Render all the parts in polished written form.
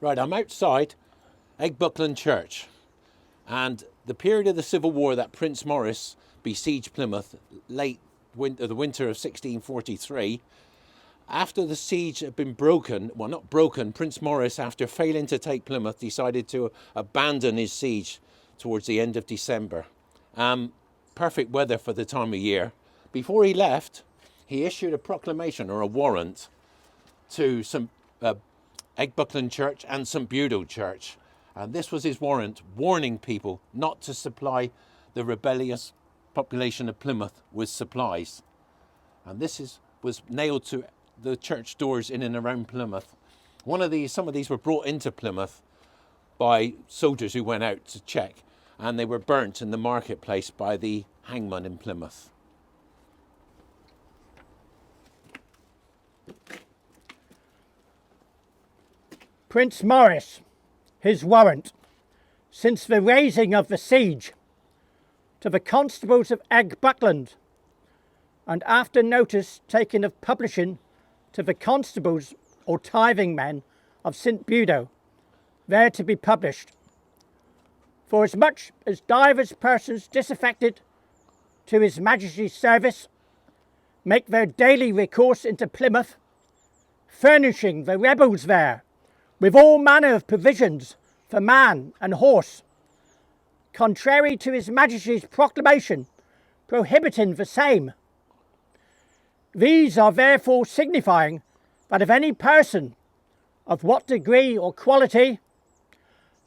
Right, I'm outside EGGBUCKLAND Church, and the period of the Civil War that Prince Maurice besieged Plymouth the winter of 1643. After the siege had been broken, well, not broken, Prince Maurice, after failing to take Plymouth, decided to abandon his siege towards the end of December. Perfect weather for the time of year. Before he left, he issued a proclamation or a warrant to some EGGBUCKLAND Church and St Photiou Church. And this was his warrant, warning people not to supply the rebellious population of Plymouth with supplies. And this was nailed to the church doors in and around Plymouth. Some of these were brought into Plymouth by soldiers who went out to check, and they were burnt in the marketplace by the hangman in Plymouth. Prince Maurice, his warrant, since the raising of the siege, to the constables of EGGBUCKLAND, and after notice taken of publishing to the constables or tithing men of St Photiou, there to be published. Forasmuch as divers persons disaffected to his Majesty's service make their daily recourse into Plymouth, furnishing the rebels there with all manner of provisions for man and horse, contrary to his Majesty's proclamation prohibiting the same. These are therefore signifying that if any person, of what degree or quality,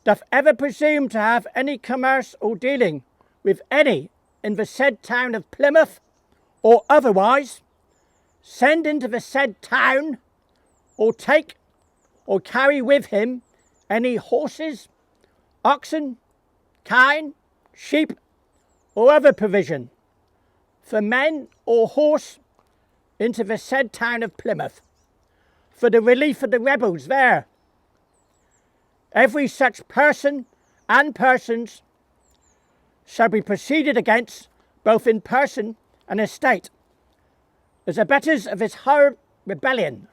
doth ever presume to have any commerce or dealing with any in the said town of Plymouth, or otherwise, send into the said town, or take or carry with him any horses, oxen, kine, sheep, or other provision, for men or horse, into the said town of Plymouth, for the relief of the rebels there. Every such person and persons shall be proceeded against, both in person and estate, as abettors of this horrid rebellion,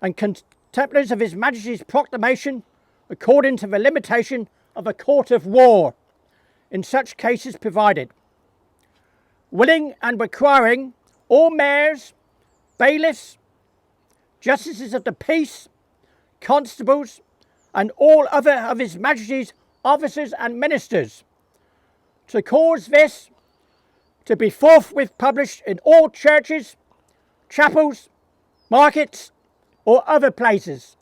and contemplers of his Majesty's proclamation, according to the limitation of a court of war, in such cases provided, willing and requiring all mayors, bailiffs, justices of the peace, constables, and all other of his Majesty's officers and ministers, to cause this to be forthwith published in all churches, chapels, markets, or other places,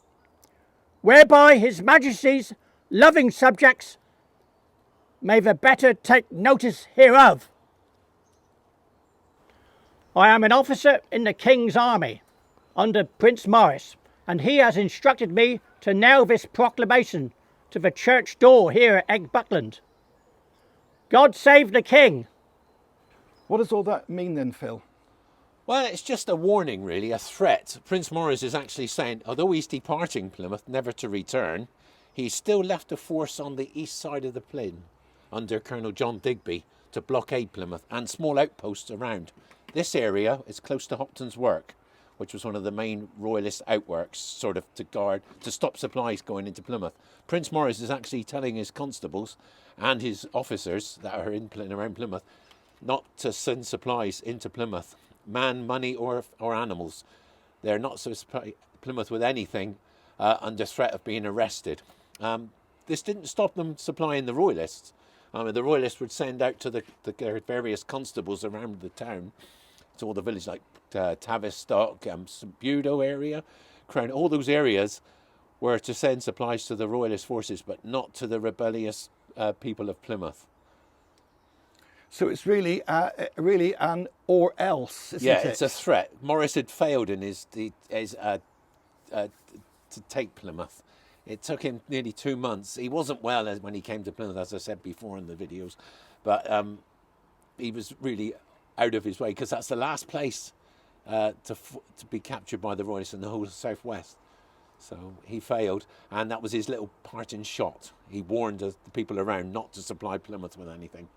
whereby his Majesty's loving subjects may the better take notice hereof. I am an officer in the King's army under Prince Maurice, and he has instructed me to nail this proclamation to the church door here at EGGBUCKLAND. God save the King. What does all that mean then, Phil? Well, it's just a warning, really, a threat. Prince Maurice is actually saying, although he's departing Plymouth, never to return, he's still left a force on the east side of the Plyn, under Colonel John Digby, to blockade Plymouth, and small outposts around. This area is close to Hopton's Work, which was one of the main Royalist outworks, sort of to stop supplies going into Plymouth. Prince Maurice is actually telling his constables and his officers that are in and around Plymouth not to send supplies into Plymouth, man, money, or animals. They're not to supply Plymouth with anything under threat of being arrested. This didn't stop them supplying the Royalists. The Royalists would send out to the various constables around the town, to all the villages like Tavistock, St Photiou area, Crown, all those areas were to send supplies to the Royalist forces, but not to the rebellious people of Plymouth. So it's really an or else, isn't it? Yeah, it's a threat. Maurice had failed in his to take Plymouth. It took him nearly 2 months. He wasn't well when he came to Plymouth, as I said before in the videos, but he was really out of his way, because that's the last place to be captured by the Royalists in the whole southwest. So he failed, and that was his little parting shot. He warned the people around not to supply Plymouth with anything.